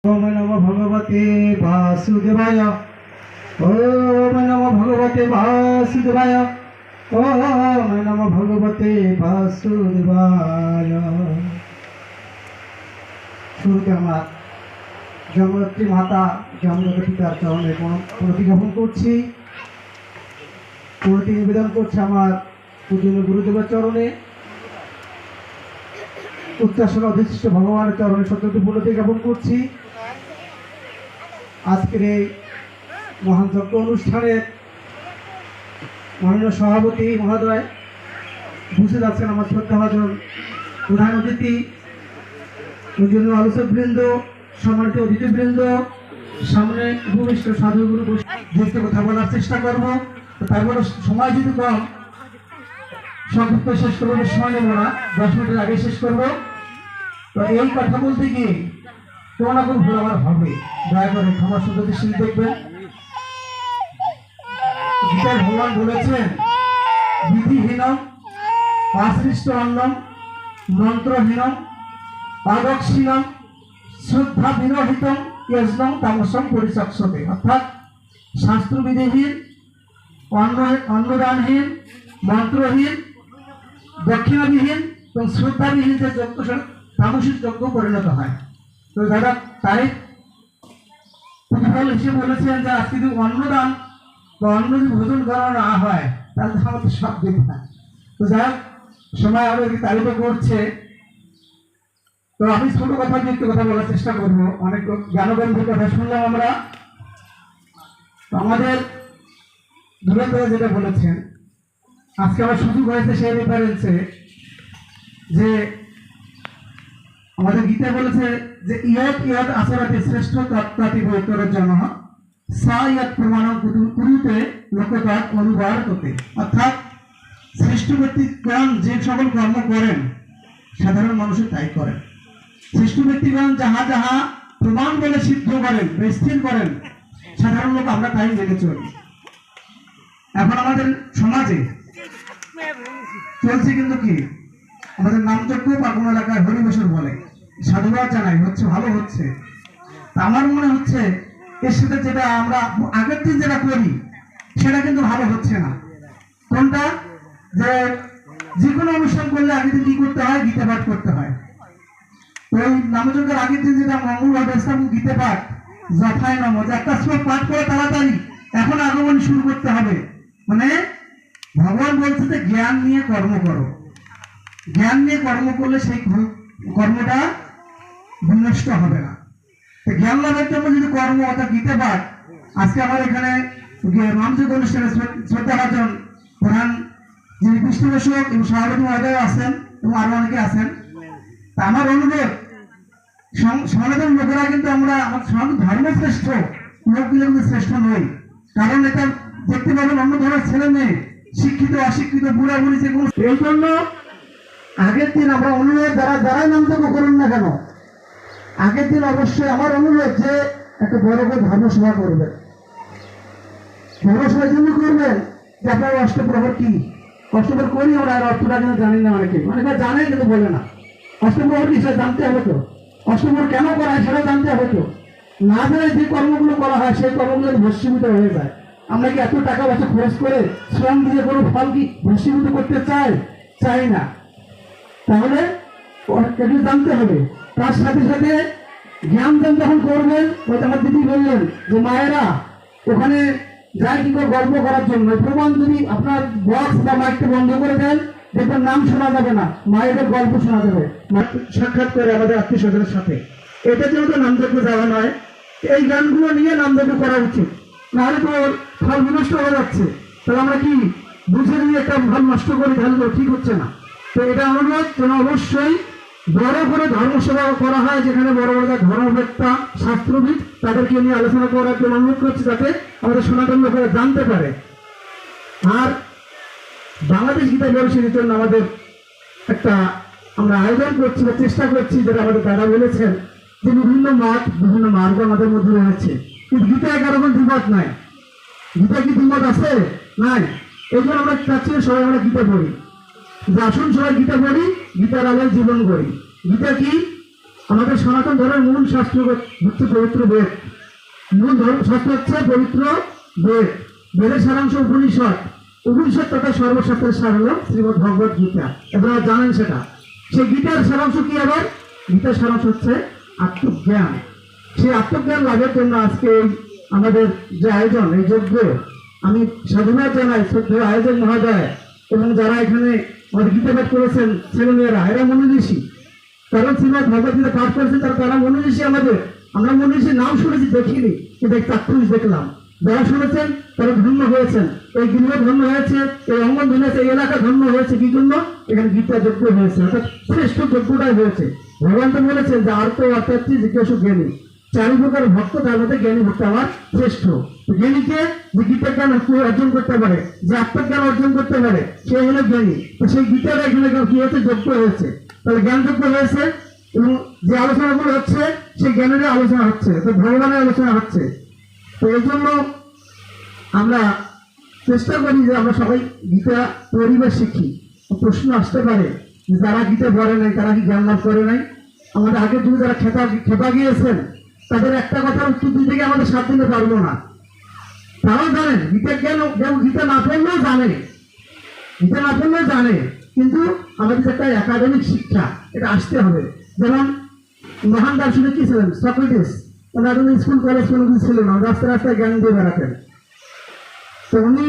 ओम नमो भगवते वासुदेवाय। ओम नमो भगवते वासुदेवाय। ओम नमो भगवते वासुदेवाय। শুরুতে আমরা জগদ্ধাত্রী মাতা জগদ্ধাত্রীর চরণে প্রণতি জ্ঞাপন করছি, প্রণতি নিবেদন করছি আমার পূজনীয় গুরুদেবের চরণে, উচ্চাসন অধিষ্ঠিত ভগবানের চরণে সত্যটি প্রণতি জ্ঞাপন করছি। আজকের এই মহান যজ্ঞ অনুষ্ঠানের মাননীয় সভাপতি মহোদয় বুঝে যাচ্ছেন, আমার শ্রদ্ধাভাজন প্রধান অতিথি, পূজনীয় আলোচকবৃন্দ, সম্মানিত অতিথিবৃন্দ, সামনে উপবিষ্ট সাধুগুরু বসে কথা বলার চেষ্টা করবো। তারপরে সময় যদি কম, সংক্ষিপ্ত শেষ করবো, সময় নেবো না, 10 মিনিটের আগে শেষ করবো। তো এই কথা বলতে গিয়ে কোনো না কোনো ভুল আমার হবে, দয়া করে ক্ষমা সুন্দর দৃষ্টি দেখবেন। গীতায় ভগবান বলেছেন, বিধিহীনম অসৃষ্ট অন্নম মন্ত্রহীনম অদক্ষিণম শ্রদ্ধা বিরহিতম যজ্ঞম তামসম পরিচক্ষতে। অর্থাৎ শাস্ত্রবিধিহীন, অন্নদানহীন, মন্ত্রহীন, দক্ষিণাবিহীন এবং শ্রদ্ধাবিহীন যে যজ্ঞ তামসিক যজ্ঞ পরিণত হয়। তো দাদা তারিখ প্রতিফল হিসেবে বলেছেন যে আজকে যদি অন্নদান বা অন্ন যদি ভোজন করা না হয় তাহলে আমাদের সব দিন না। তো যাই হোক, সময় আরো তারিফ করছে, তো আমি ছোট কথা দিয়ে একটু কথা বলার চেষ্টা করবো। অনেক জ্ঞানগন্ধের কথা শুনলাম আমরা। আমাদের ধীরেন্দ্র যেটা বলেছেন, আজকে আমার সুযোগ হয়েছে সেই রেফারেন্সে যে আমাদের গীতা বলেছে যে ইয়ৎ ইয়ৎ আচরতে শ্রেষ্ঠ তত্ত্বাতি বৈতরের জন্য সা ইয়ৎ প্রমাণম কুরুতে লোকতাৎ অনুবার করতে। অর্থাৎ শ্রেষ্ঠ ব্যক্তিগণ যে সকল কর্ম করেন সাধারণ মানুষের তাই করেন। শ্রেষ্ঠ ব্যক্তিগণ যাহা যাহা প্রমাণ বলে সিদ্ধ করেন বা স্থির করেন, সাধারণ লোক আমরা তাই মেনে চলি। এখন আমাদের সমাজে চলছে কিন্তু কি, আমাদের নামযজ্ঞ বা কোনো এলাকায় হরিবসর বলে, সাধুবাদ জানাই, হচ্ছে ভালো হচ্ছে। তা আমার মনে হচ্ছে এর সাথে যেটা আমরা আগের দিন যেটা করি সেটা কিন্তু ভালো হচ্ছে না। কোনটা, যে কোনো অনুষ্ঠান করলে আগের দিন কি করতে হয়, গীতা পাঠ করতে হয়। ওই নামযজ্ঞের আগের দিন যেটা মঙ্গলবার বেসলাম গীতা পাঠ যথায় নাম, একটা শ্লোক পাঠ করে তাড়াতাড়ি এখন আগমন শুরু করতে হবে। মানে ভগবান বলছে যে জ্ঞান নিয়ে কর্ম করো, জ্ঞান নিয়ে কর্ম করলে সেই কর্মটা বিনষ্ট হবে না। জ্ঞান লাভের জন্য যদি কর্ম অর্থাৎ গীতা পাঠ, আজকে আমার এখানে নামযজ্ঞ অনুষ্ঠানে শ্রদ্ধাভাজন প্রধান যিনি পৃষ্ঠপোষক এবং সভাপতি মহোদয় আছেন এবং আরো অনেকে আছেন। তা আমার অনুরোধ, সনাতন লোকেরা কিন্তু আমরা সনাতন ধর্ম শ্রেষ্ঠ, লোকগুলো কিন্তু শ্রেষ্ঠ নই। কারণ এটা দেখতে পাবেন অন্য ধরনের ছেলে মেয়ে, শিক্ষিত অশিক্ষিত বুড়া বুড়ি যে কোনো, এই জন্য আগের দিন আমরা অনুরোধ, যারাই নামযজ্ঞ করুন না কেন, আগের দিন অবশ্যই আমার অনুরোধ যে একটা বড় করে ধর্মসভা করবেন। ধর্মসভা জন্য করবেন যে আপনার অষ্টপ্রহর কি, অষ্টপ্রহর করি আমরা, আর অর্থটা কিন্তু জানি না, অনেকে জানে কিন্তু বলে না। অষ্টপ্রহর কি সেটা জানতে হবে তো, অষ্টপ্রহর কেন করা হয় সেটা জানতে হবে তো। না জানে যে কর্মগুলো করা হয় সেই কর্মগুলো ভস্মীভূত হয়ে যায়। আমরা কি এত টাকা পয়সা খরচ করে শ্রম দিয়ে কোনো ফল কি ভস্মীভূত করতে চাই না। তাহলে এগুলো জানতে হবে। তার সাথে সাথে জ্ঞান দান যখন করবেন, ওই আমার দিদি বললেন যে মায়েরা ওখানে যায় কি করে গল্প করার জন্য, প্রমাণ যদি আপনার বক্স বা মাইকটা বন্ধ করে দেন, দেখবেন নাম শোনা যাবে না, মায়েদের গল্প শোনা যাবে। সাক্ষাৎ করে আমাদের আত্মীয় স্বজনের সাথে, এটা যেহেতু নামযজ্ঞ যাওয়া নয়, এই গানগুলো নিয়ে নামযজ্ঞ করা উচিত। নাহলে তো ফল বিনষ্ট হয়ে যাচ্ছে। তাহলে আমরা কি বুঝে নিয়ে একটা ফল নষ্ট করে, তাহলে তো ঠিক হচ্ছে না। তো এটা অনুরোধ যেন অবশ্যই বড় করে ধর্মসভা করা হয়, যেখানে বড় বড় ধর্মবেত্তা শাস্ত্রবিদ তাদেরকে নিয়ে আলোচনা করার জন্য অনুরোধ করছি, যাতে আমাদের সনাতন লোকেরা জানতে পারে। আর বাংলাদেশ গীতা পরিষদের জন্য আমাদের একটা আমরা আয়োজন করছি বা চেষ্টা করছি, যেটা আমাদের দাদা বলেছেন যে বিভিন্ন মত বিভিন্ন মার্গ আমাদের মধ্যে রয়েছে, কিন্তু গীতায় কারো কোনো দ্বিমত নাই। গীতা কি দ্বিমত আছে? নাই। এই জন্য আমরা চাচ্ছি সবাই আমরা গীতা পড়ি, যে আসুন সবাই গীতা পড়ি, গীতার আলোয় জীবন গড়ি। গীতা কি? আমাদের সনাতন ধর্মের মূল শাস্ত্র হচ্ছে পবিত্র বেদ। মূল ধর্ম শাস্ত্র হচ্ছে পবিত্র বেদ। বেদের সারাংশ উপনিষদ। উপনিষদ তথা সর্বশাস্ত্রের সার হল শ্রীমদ্ ভগবত গীতা। আপনারা জানেন সেটা। সেই গীতার সারাংশ কি আবার? গীতার সারাংশ হচ্ছে আত্মজ্ঞান। সেই আত্মজ্ঞান লাভের জন্য আজকে আমাদের যে আয়োজন, এই যজ্ঞ, আমি সাধুবাদ জানাই শ্রদ্ধেয় আয়োজক মহোদয় এবং যারা এখানে আমাদের গীতা পাঠ করেছেন ছেলেমেয়েরা, এরা মনীষী। কারণ শ্রীমদ্ ভগবত গীতা পাঠ করেছেন তারা মনীষী আমাদের। আমরা মনীষীর নাম শুনেছি, দেখিনি, কিন্তু চাক্ষুষ দেখলাম। যারা শুনেছেন তারা ধন্য হয়েছেন, এই গৃহ ধন্য হয়েছে, এই অঙ্গন ধন্য হয়েছে, এই এলাকা ধন্য হয়েছে। কি জন্য? এখানে গীতা যজ্ঞ হয়েছে, অর্থাৎ শ্রেষ্ঠ যজ্ঞটাই হয়েছে। ভগবান তো বলেছেন যে আর তো অর্থাৎ জিজ্ঞাসু জ্ঞানী, চারি প্রকার ভক্ত, তার মধ্যে জ্ঞানী ভক্ত আমার শ্রেষ্ঠ। জ্ঞানীকে যে গীতা জ্ঞান অর্জন করতে পারে, যে আত্মজ্ঞান অর্জন করতে পারে, সে হলো জ্ঞানী। তো সেই গীতাটা এখানে কি হয়েছে? যজ্ঞ হয়েছে। তাহলে জ্ঞান যজ্ঞ হয়েছে এবং যে আলোচনাগুলো হচ্ছে সেই জ্ঞানের আলোচনা হচ্ছে, তো ভগবানের আলোচনা হচ্ছে। তো এই জন্য আমরা চেষ্টা করি যে আমরা সবাই গীতা পরিবার শিখি। প্রশ্ন আসতে পারে যে যারা গীতা পড়ে নাই তারা কি জ্ঞান লাভ করে নাই? আমাদের আগের যুগে যারা খেপা গিয়েছেন তাদের একটা কথার উত্তর দিতে গিয়ে আমাদের 7 দিনে পারবো না। তারাও জানেন গীতা জ্ঞান, যেমন গীতা না পড়লেও জানে, গীতা না পড়লেও জানে, কিন্তু আমাদের একটা একাডেমিক শিক্ষা এটা আসতে হবে। যেমন মহান দার্শনিক কি ছিলেন? সক্রেটিস। ওনার স্কুল কলেজ কোনো কিছু ছিল না, রাস্তায় রাস্তায় জ্ঞান দিয়ে বেড়াতেন। তো উনি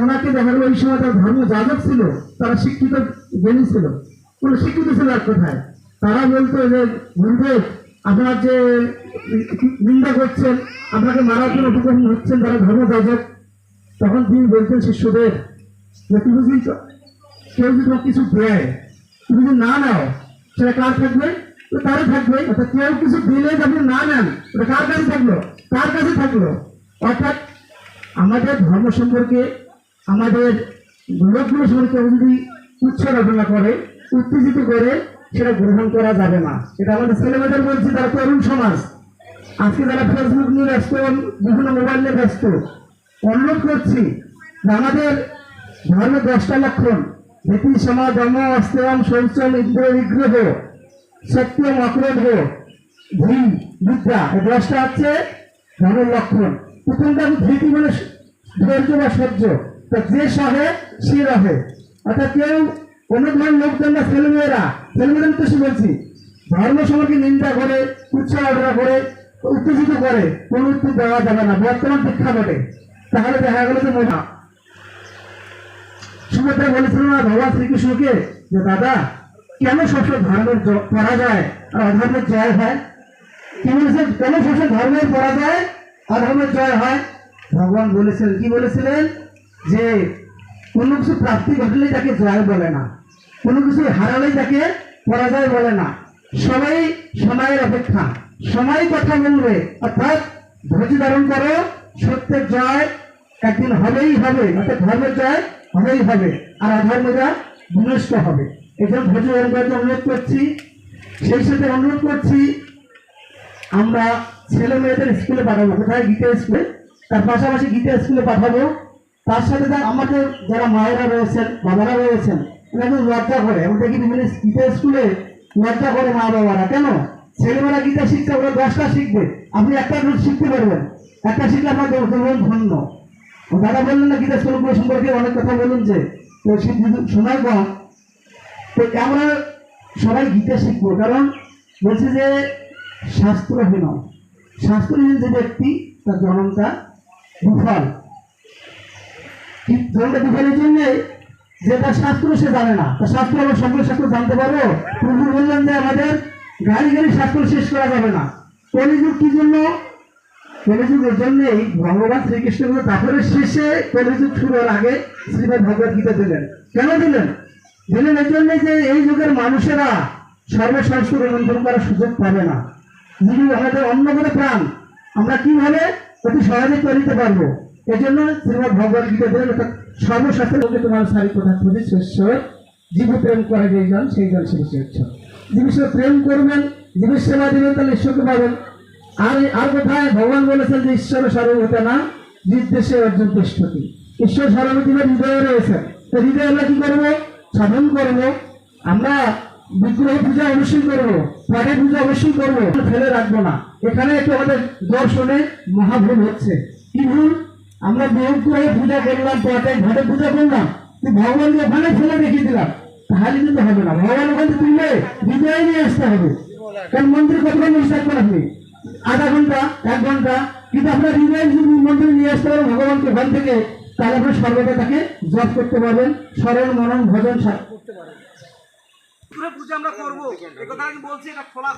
ওনাকে দেখা গেল ওই সময় তার ধর্ম যাজক ছিল, তারা শিক্ষিত জ্ঞানী ছিল। কোনো শিক্ষিত ছিল এক কথায়। তারা বলতো যে গুরুদেব আপনার যে নিন্দা করছেন, আপনাকে মারার জন্য উপকরণ হচ্ছেন যারা ধর্ম যাজক। তখন তিনি বলতেন শিষ্যদের যে তুমি যদি কেউ যদি তোমার কিছু দেয়, তুমি যদি না নাও, সেটা কার থাকবে? তারও থাকবে। অর্থাৎ কেউ কিছু দিলে আপনি না নেন, ওটা কার কাছে থাকলো? তার কাছে থাকলো। অর্থাৎ আমাদের ধর্ম সম্পর্কে, আমাদের লোকগুলো সম্পর্কে কেউ যদি উচ্চ রচনা করে, উত্তেজিত করে, সেটা গ্রহণ করা যাবে না। এটা আমাদের ছেলেমেয়েদের বলছি, তারা তরুণ সমাজ। আজকে যারা ফেসবুক নিয়ে ব্যস্ত, বিভিন্ন মোবাইল নিয়ে ব্যস্ত, অনুরোধ করছি যে আমাদের ধর্মের 10টা লক্ষণ: নীতি, সমাজ, ধর্ম, অস্ত্রম, শৌচম, ইন্দ্র বিগ্রহ, সত্যম, অক্রোধ, ধী, বিদ্যা। এই 10টা হচ্ছে ধর্মের লক্ষণ। প্রথমটা ধীতি মানে ধৈর্য বা সহ্য। তা যে সহে সে রহে। অর্থাৎ কেউ অন্য ধর্মের লোকজন না, ছেলেমেয়েদের উদ্দেশ্যে বলছি, ধর্ম সম্পর্কে নিন্দা করে, উচ্চারণা করে, উত্তেজিত করে, কোনো উত্তর দেওয়া যাবে না। বর্তমান প্রেক্ষাপটে তাহলে দেখা গেল যে মহা সুভদ্রা বলেছিল না ভগবান শ্রীকৃষ্ণকে যে দাদা কেন সবসময় ধর্মের পরাজয় আর অধর্মের জয় হয়? কি বলেছেন? কেন সবসময় ধর্মের পরাজয় অধর্মের জয় হয়? ভগবান বলেছিলেন, কি বলেছিলেন? যে কোনো কিছু প্রাপ্তি ঘটলেই তাকে জয় বলে না, কোনো কিছু হারালেই তাকে পরাজয় বলে না। সবাই সময়ের অপেক্ষা, সময় কথা বলবে। অর্থাৎ ধৈর্য ধারণ করো, সত্যের জয় একদিন হবেই হবে। অর্থাৎ ধর্মের জয় হবেই হবে, আর অধর্মরা বিনষ্ট হবে। এই জন্য ধৈর্য ধারণ করতে অনুরোধ করছি। সেই সাথে অনুরোধ করছি আমরা ছেলে মেয়েদের স্কুলে পাঠাবো। কোথায়? গীতা স্কুলে। তার পাশাপাশি গীতা স্কুলে পাঠাবো। তার সাথে আমাদের যারা মায়েরা রয়েছেন, বাবারা রয়েছেন, এনাকে লজ্জা করে। আমি দেখি বিভিন্ন গীতা স্কুলে লজ্জা করে মা বাবারা। কেন? ছেলেমেয়েরা গীতা শিখছে, ওরা 10টা শিখবে, আপনি একটা শিখতে পারবেন। একটা শিখলে আপনার ধন্য। দাদা বললেন না গীতা স্কুলগুলো সম্পর্কে অনেক কথা বলুন, যে সময় কম। তো আমরা সবাই গীতা শিখবো। কারণ বলছে যে শাস্ত্রহীন, শাস্ত্রহীন যে ব্যক্তি তার জন্মটা বিফল। জন্মটা বিফলের জন্যে যে তার শাস্ত্র সে জানে না, তার শাস্ত্র আমরা সকল শাস্ত্র জানতে পারবো। প্রভু বললেন যে আমাদের গাড়ি শাস্ত্র শেষ করা যাবে না। কলিযুগ কি জন্য? কলিযুগের জন্যেই ভগবান শ্রীকৃষ্ণ তারপরে শেষে কলিযুগ শুরুর আগে শ্রীমদ্ ভগবত গীতা দিলেন। কেন দিলেন? দিলেন এই জন্যে যে এই যুগের মানুষেরা সর্বশাস্ত্র গ্রহণ করার সুযোগ পাবে না। যিনি আমাদের অন্য করে প্রাণ, আমরা কিভাবে অতি সহজে করিতে পারবো। এই জন্য শ্রীমদ্ ভগবত গীতা দিলেন। অর্থাৎ সর্বশাস্ত্রের মধ্যে তোমার সারি কথা খুঁজে শ্রেষ্ঠ জীব প্রেম করে যেই জন, সেই জন শ্রেষ্ঠ। জীবের প্রেম করবেন, জীবের সেবা দিবেন, তাহলে ঈশ্বরকে পাবেন। আর কোথায় ভগবান বলেছেন যে ঈশ্বর সর্বভূতা না নির্দেশে অর্জুন তিষ্ঠতি। ঈশ্বর সর্বভূতি হৃদয়ে রয়েছেন। তো হৃদয়ে আমরা কি করবো? সাধন করবো। আমরা বিগ্রহ পূজা অবশ্যই করবো, পটে পূজা অবশ্যই করবো, ফেলে রাখবো না। এখানে একটু আমাদের দর্শনে মহাভুল হচ্ছে। কি ভুল? আমরা বিগ্রহে পূজা করলাম, পটে ঘটে পূজা করলাম, কিন্তু ভগবানকে ওখানে ফেলে রেখে দিলাম, তাহলে কিন্তু হবে না। ভগবান ওখানে তুললে হৃদয়ে নিয়ে আসতে হবে। কারণ মন্দির কতক্ষণ বসে থাকবেন আপনি? আধা ঘন্টা, 1 ঘন্টা। কিন্তু আপনার হৃদয়ে যদি মন্দিরে নিয়ে আসতে পারেন ভগবানকে ওখান থেকে, তাহলে আপনি সর্বদা তাকে জপ করতে পারবেন, স্মরণ মনন ভজন করতে পারবেন। পূজা আমরা করবো, এই কথা আমি বলছি, এটা খোলা